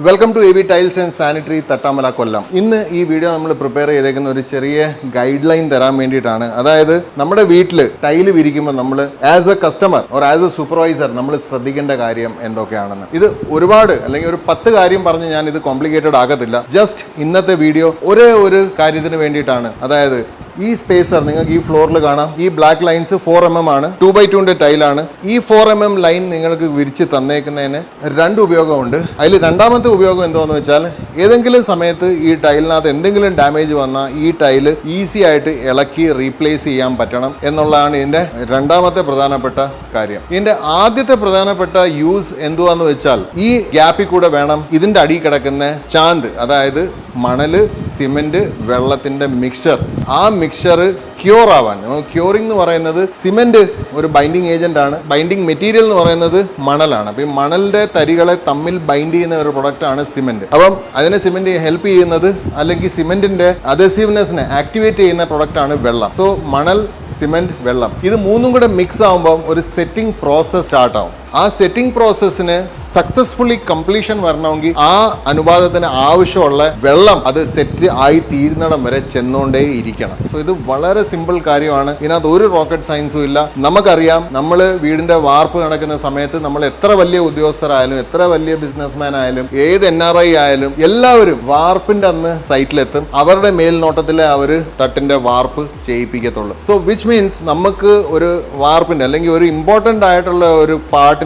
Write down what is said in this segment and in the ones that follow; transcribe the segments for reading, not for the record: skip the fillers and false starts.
Welcome to AB tiles and sanitary Thattamala Kollam. ഇന്ന് ഈ video നമ്മൾ പ്രിപ്പയർ ചെയ്തേക്കുന്ന ഒരു ചെറിയ ഗൈഡ് ലൈൻ തരാൻ വേണ്ടിയിട്ടാണ്. അതായത് നമ്മുടെ വീട്ടിൽ ടൈല് വിരിക്കുമ്പോൾ നമ്മൾ as A customer or as A supervisor നമ്മൾ ശ്രദ്ധിക്കേണ്ട കാര്യം എന്തൊക്കെയാണെന്ന്. ഇത് ഒരുപാട് അല്ലെങ്കിൽ ഒരു 10 കാര്യം പറഞ്ഞ് ഞാൻ ഇത് കോംപ്ലിക്കേറ്റഡ് ആകത്തില്ല. ജസ്റ്റ് ഇന്നത്തെ വീഡിയോ ഒരേ ഒരു കാര്യത്തിന് വേണ്ടിയിട്ടാണ്. അതായത് ഈ സ്പേസർ നിങ്ങൾക്ക് ഈ ഫ്ലോറിൽ കാണാം. ഈ ബ്ലാക്ക് ലൈൻസ് 4mm ആണ്, 2x2 ടൈലാണ്. ഈ 4mm ലൈൻ നിങ്ങൾക്ക് വിരിച്ച് തന്നേക്കുന്നതിന് 2 ഉപയോഗമുണ്ട്. അതിൽ രണ്ടാമത്തെ ഉപയോഗം എന്താണെന്ന് വെച്ചാൽ ഏതെങ്കിലും സമയത്ത് ഈ ടൈലിനകത്ത് എന്തെങ്കിലും ഡാമേജ് വന്നാൽ ഈ ടൈല് ഈസി ആയിട്ട് ഇളക്കി റീപ്ലേസ് ചെയ്യാൻ പറ്റണം എന്നുള്ളതാണ് ഇതിന്റെ രണ്ടാമത്തെ പ്രധാനപ്പെട്ട കാര്യം. ഇതിന്റെ ആദ്യത്തെ പ്രധാനപ്പെട്ട യൂസ് എന്തുവാന്ന് വെച്ചാൽ ഈ ഗ്യാപ്പിൽ കൂടെ വേണം ഇതിന്റെ അടിയിൽ കിടക്കുന്ന ചാന്ത്, അതായത് മണല്, സിമെന്റ്, വെള്ളത്തിന്റെ മിക്സ്ചർ, ആ മിക്സ്ചർ ക്യൂർ ആവാൻ. ക്യൂറിംഗ് എന്ന് പറയുന്നത് സിമെന്റ് ഒരു ബൈൻഡിങ് ഏജന്റ് ആണ്, ബൈൻഡിങ് മെറ്റീരിയൽ എന്ന് പറയുന്നത് മണലാണ്. അപ്പൊ ഈ മണലിന്റെ തരികളെ തമ്മിൽ ബൈൻഡ് ചെയ്യുന്ന ഒരു പ്രൊഡക്റ്റ് ആണ് സിമെന്റ്. അപ്പം അതിനെ സിമെന്റ് ഹെൽപ്പ് ചെയ്യുന്നത് അല്ലെങ്കിൽ സിമെന്റിന്റെ അഡ്ഹസീവ്നെസ്സിനെ ആക്ടിവേറ്റ് ചെയ്യുന്ന പ്രൊഡക്റ്റ് ആണ് വെള്ളം. സോ മണൽ, സിമെന്റ്, വെള്ളം ഇത് മൂന്നും കൂടെ മിക്സ് ആകുമ്പോൾ ഒരു സെറ്റിംഗ് പ്രോസസ് സ്റ്റാർട്ട് ആവും. ആ സെറ്റിംഗ് പ്രോസസ്സിന് സക്സസ്ഫുള്ളി കംപ്ലീഷൻ വരണമെങ്കിൽ ആ അനുപാതത്തിന് ആവശ്യമുള്ള വെള്ളം അത് സെറ്റ് ആയി തീരുന്നിടം വരെ ചെന്നുകൊണ്ടേ ഇരിക്കണം. സോ ഇത് വളരെ സിമ്പിൾ കാര്യമാണ്. ഇതിനകത്ത് ഒരു റോക്കറ്റ് സയൻസും ഇല്ല. നമുക്കറിയാം, നമ്മൾ വീടിന്റെ വാർപ്പ് നടക്കുന്ന സമയത്ത് നമ്മൾ എത്ര വലിയ ഉദ്യോഗസ്ഥരായാലും എത്ര വലിയ ബിസിനസ്മാൻ ആയാലും ഏത് NRI ആയാലും എല്ലാവരും വാർപ്പിന്റെ അന്ന് സൈറ്റിലെത്തും. അവരുടെ മേൽനോട്ടത്തിലെ അവര് തട്ടിന്റെ വാർപ്പ് ചെയ്യിപ്പിക്കത്തുള്ളൂ. സോ വിച്ച് മീൻസ് നമുക്ക് ഒരു വാർപ്പിന്റെ അല്ലെങ്കിൽ ഒരു ഇമ്പോർട്ടന്റ് ആയിട്ടുള്ള ഒരു പാർട്ടിന്റെ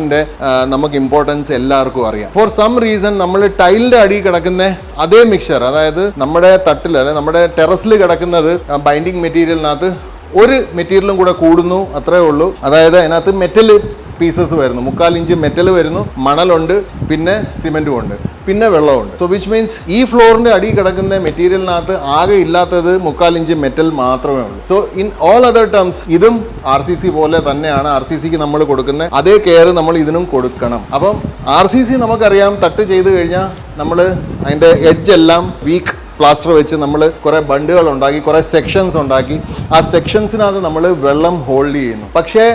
നമുക്ക് ഇമ്പോർട്ടൻസ് എല്ലാവർക്കും അറിയാം. ഫോർ സം റീസൺ നമ്മൾ ടൈലിന്റെ അടിയിൽ കിടക്കുന്ന അതേ മിക്സ്ചർ, അതായത് നമ്മുടെ തട്ടിൽ അല്ലെ നമ്മുടെ ടെറസിൽ കിടക്കുന്നത് ബൈൻഡിങ് മെറ്റീരിയലിനകത്ത് ഒരു മെറ്റീരിയലും കൂടെ കൂടുന്നു, അത്രേ ഉള്ളൂ. അതായത് അതിനകത്ത് മെറ്റൽ പീസസ് വരുന്നു, 3/4 ഇഞ്ച് മെറ്റൽ വരുന്നു, മണലുണ്ട്, പിന്നെ സിമെന്റും ഉണ്ട്, പിന്നെ വെള്ളമുണ്ട്. സോ വിച്ച് മീൻസ് ഈ ഫ്ലോറിന്റെ അടിയിൽ കിടക്കുന്ന മെറ്റീരിയലിനകത്ത് ആകെ ഇല്ലാത്തത് 3/4 ഇഞ്ച് മെറ്റൽ മാത്രമേ ഉള്ളൂ. So in all other terms ഇതും RCC പോലെ തന്നെയാണ്. RCCക്ക് നമ്മൾ കൊടുക്കുന്ന അതേ കെയർ നമ്മൾ ഇതിനും കൊടുക്കണം. അപ്പം RCC നമുക്കറിയാം, തട്ട് ചെയ്ത് കഴിഞ്ഞാൽ നമ്മൾ അതിന്റെ എഡ്ജ് എല്ലാം വീക്ക് പ്ലാസ്റ്റർ വെച്ച് നമ്മൾ കുറേ ബണ്ടുകൾ ഉണ്ടാക്കി, കുറേ സെക്ഷൻസ് ഉണ്ടാക്കി. ആ സെക്ഷൻസിനകത്ത് നമ്മൾ വെള്ളം ഹോൾഡ് ചെയ്യുന്നു. പക്ഷേ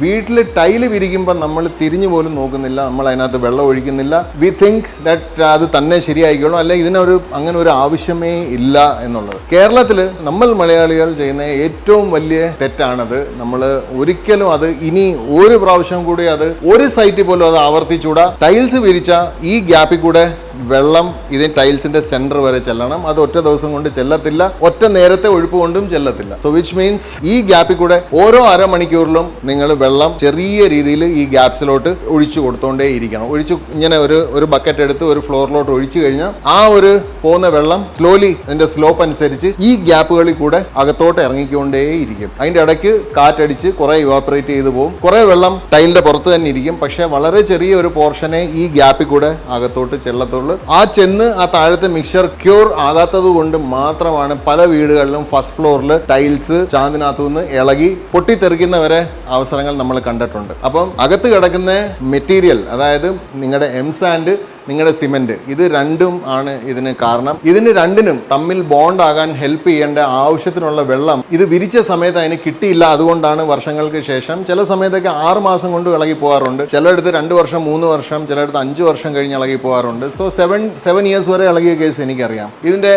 വീട്ടിൽ ടൈല് വിരിക്കുമ്പോൾ നമ്മൾ തിരിഞ്ഞു പോലും നോക്കുന്നില്ല, നമ്മൾ അതിനകത്ത് വെള്ളം ഒഴിക്കുന്നില്ല. വി തിങ്ക് ദാറ്റ് അത് തന്നെ ശരിയായിക്കോളും, അല്ലെ ഇതിനൊരു അങ്ങനെ ഒരു ആവശ്യമേ ഇല്ല എന്നുള്ളത്. കേരളത്തിൽ നമ്മൾ മലയാളികൾ ചെയ്യുന്ന ഏറ്റവും വലിയ തെറ്റാണത്. നമ്മൾ ഒരിക്കലും അത് ഇനി ഒരു പ്രാവശ്യം കൂടി അത് ഒരു സൈറ്റിൽ പോലും അത് ആവർത്തിച്ചൂടാ. ടൈൽസ് വിരിച്ച ഈ ഗ്യാപ്പിൽ കൂടെ വെള്ളം ഇതിന് ടൈൽസിന്റെ സെന്റർ വരെ ചെല്ലണം. അത് ഒറ്റ ദിവസം കൊണ്ട് ചെല്ലത്തില്ല, ഒറ്റ നേരത്തെ ഒഴുപ്പ് കൊണ്ടും ചെല്ലത്തില്ല. സോ വിച്ച് മീൻസ് ഈ ഗ്യാപ്പിൽ കൂടെ ഓരോ അരമണിക്കൂറിലും നിങ്ങൾ വെള്ളം ചെറിയ രീതിയിൽ ഈ ഗ്യാപ്സിലോട്ട് ഒഴിച്ചു കൊടുത്തോണ്ടേ ഇരിക്കണം. ഒഴിച്ച് ഇങ്ങനെ ഒരു ബക്കറ്റ് എടുത്ത് ഒരു ഫ്ലോറിലോട്ട് ഒഴിച്ചു കഴിഞ്ഞാൽ ആ ഒരു പോകുന്ന വെള്ളം സ്ലോലി അതിന്റെ സ്ലോപ്പ് അനുസരിച്ച് ഈ ഗ്യാപ്പുകളിൽ കൂടെ അകത്തോട്ട് ഇറങ്ങിക്കൊണ്ടേ ഇരിക്കും. അതിന്റെ ഇടയ്ക്ക് കാറ്റടിച്ച് കുറെ ഇവാപ്പറേറ്റ് ചെയ്ത് പോകും. കുറെ വെള്ളം ടൈലിന്റെ പുറത്ത് തന്നെ ഇരിക്കും, പക്ഷെ വളരെ ചെറിയ ഒരു പോർഷനെ ഈ ഗ്യാപ്പിൽ കൂടെ അകത്തോട്ട് ചെല്ലത്തുള്ളൂ. ആ ചെന്ന് ആ താഴത്തെ മിക്സ്ചർ ക്യൂർ ആകാത്തത് കൊണ്ട് മാത്രമാണ് പല വീടുകളിലും ഫസ്റ്റ് ഫ്ലോറിൽ ടൈൽസ് ചാന്തിനകത്തു നിന്ന് ഇളകി പൊട്ടിത്തെറിക്കുന്നവരെ അവസരങ്ങൾ നമ്മൾ കണ്ടിട്ടുണ്ട്. അപ്പം അകത്ത് കിടക്കുന്ന മെറ്റീരിയൽ, അതായത് നിങ്ങളുടെ എംസാൻഡ്, നിങ്ങളുടെ സിമെന്റ്, ഇത് രണ്ടും ആണ് ഇതിന് കാരണം. ഇതിന് രണ്ടിനും തമ്മിൽ ബോണ്ട് ആകാൻ ഹെൽപ്പ് ചെയ്യേണ്ട ആവശ്യത്തിനുള്ള വെള്ളം ഇത് വിരിച്ച സമയത്ത് അതിന് കിട്ടിയില്ല. അതുകൊണ്ടാണ് വർഷങ്ങൾക്ക് ശേഷം ചില സമയത്തൊക്കെ 6 മാസം കൊണ്ട് ഇളകി പോകാറുണ്ട്, ചിലയിടത്ത് 2 വർഷം 3 വർഷം, ചിലയിടത്ത് 5 വർഷം കഴിഞ്ഞ് ഇളകി പോകാറുണ്ട്. സോ 7 ഇയേഴ്സ് വരെ ഇളകിയ കേസ് എനിക്കറിയാം. ഇതിന്റെ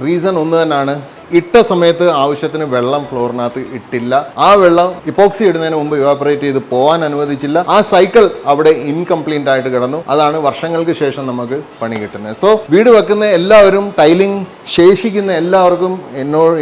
റീസൺ ഒന്ന് തന്നെയാണ്, ഇട്ട സമയത്ത് ആവശ്യത്തിന് വെള്ളം ഫ്ലോറിനകത്ത് ഇട്ടില്ല. ആ വെള്ളം ഇപ്പോക്സി ഇടുന്നതിന് മുമ്പ് ഇവാപ്പറേറ്റ് ചെയ്ത് പോകാൻ അനുവദിച്ചില്ല. ആ സൈക്കിൾ അവിടെ ഇൻകംപ്ലീറ്റ് ആയിട്ട് കിടന്നു. അതാണ് വർഷങ്ങൾക്ക് ശേഷം നമുക്ക് പണി കിട്ടുന്നത്. സോ വീട് വെക്കുന്ന എല്ലാവരും, ടൈലിംഗ് ശേഷിക്കുന്ന എല്ലാവർക്കും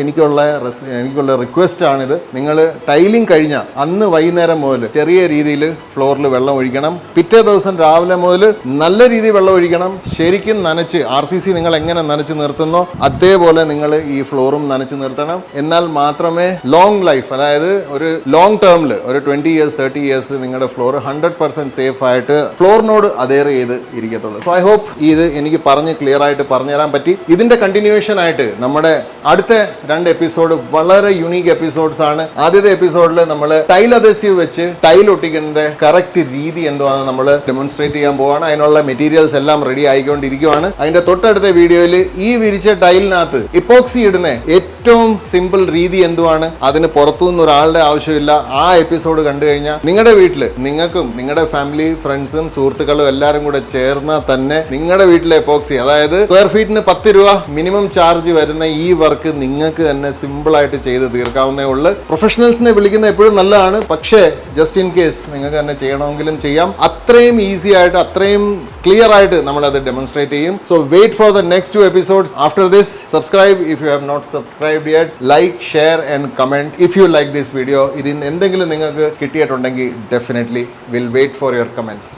എനിക്കുള്ള റിക്വസ്റ്റ് ആണിത്. നിങ്ങൾ ടൈലിംഗ് കഴിഞ്ഞ അന്ന് വൈകുന്നേരം മുതൽ ചെറിയ രീതിയിൽ ഫ്ലോറിൽ വെള്ളം ഒഴിക്കണം. പിറ്റേ ദിവസം രാവിലെ മുതൽ നല്ല രീതിയിൽ വെള്ളം ഒഴിക്കണം. ശരിക്കും നനച്ച്, RCC നിങ്ങൾ എങ്ങനെ നനച്ച് നിർത്തുന്നോ അതേപോലെ നിങ്ങൾ ഈ ഫ്ലോറും നനച്ച് നിർത്തണം. എന്നാൽ മാത്രമേ ലോങ് ലൈഫ്, അതായത് ഒരു ലോങ് ടേമിൽ ഒരു 20 ഇയേഴ്സ് 30 ഇയേഴ്സ് നിങ്ങളുടെ ഫ്ലോർ 100% സേഫ് ആയിട്ട് ഫ്ലോറിനോട് അദേർ ചെയ്ത് ഇരിക്കത്തുള്ളൂ. സോ ഐ ഹോപ്പ് ഇത് എനിക്ക് ക്ലിയർ ആയിട്ട് പറഞ്ഞു തരാൻ പറ്റി. ഇതിന്റെ കണ്ടിന്യൂവേഷൻ ആയിട്ട് നമ്മുടെ അടുത്ത 2 എപ്പിസോഡ് വളരെ യുണീക്ക് എപ്പിസോഡ്സ് ആണ്. ആദ്യത്തെ എപ്പിസോഡിൽ നമ്മൾ ടൈൽ അഡ്ഹസീവ് വെച്ച് ടൈൽ ഒട്ടിക്കുന്നതിന്റെ കറക്റ്റ് രീതി എന്തുവാണ് നമ്മൾ ഡെമോൺസ്ട്രേറ്റ് ചെയ്യാൻ പോവാണ്. അതിനുള്ള മെറ്റീരിയൽസ് എല്ലാം റെഡി ആയിക്കൊണ്ടിരിക്കുകയാണ്. അതിന്റെ തൊട്ടടുത്ത വീഡിയോയിൽ ഈ വിരിച്ച ടൈലിനകത്ത് ഇപ്പോക്സി ഇടുന്ന ഏറ്റവും സിമ്പിൾ രീതി എന്തുവാണ്, അതിന് പുറത്തുനിന്ന് ഒരാളുടെ ആവശ്യമില്ല. ആ എപ്പിസോഡ് കണ്ടു കഴിഞ്ഞാൽ നിങ്ങളുടെ വീട്ടിൽ നിങ്ങൾക്കും നിങ്ങളുടെ ഫാമിലി ഫ്രണ്ട്സും സുഹൃത്തുക്കളും എല്ലാവരും കൂടെ ചേർന്നാൽ തന്നെ നിങ്ങളുടെ വീട്ടിലെ എപ്പോക്സി, അതായത് സ്ക്വയർ ഫീറ്റിന് 10 രൂപ മിനിമം ചാർജ് വരുന്ന ഈ വർക്ക് നിങ്ങൾക്ക് തന്നെ സിമ്പിൾ ആയിട്ട് ചെയ്ത് തീർക്കാവുന്നേ ഉള്ളൂ. പ്രൊഫഷണൽസിനെ വിളിക്കുന്ന എപ്പോഴും നല്ലതാണ്, പക്ഷേ ജസ്റ്റ് ഇൻ കേസ് നിങ്ങൾക്ക് തന്നെ ചെയ്യണമെങ്കിലും ചെയ്യാം. അത്രയും ഈസി ആയിട്ട് അത്രയും ക്ലിയർ ആയിട്ട് നമ്മൾ അത് ഡെമോൺസ്ട്രേറ്റ് ചെയ്യും. So wait for the next 2 episodes. After this, subscribe if you have not subscribed yet. Like, share and comment if you like this video. ഇതിൽ എന്തെങ്കിലും നിങ്ങൾക്ക് കിട്ടിയിട്ടുണ്ടെങ്കിൽ definitely will wait for your comments.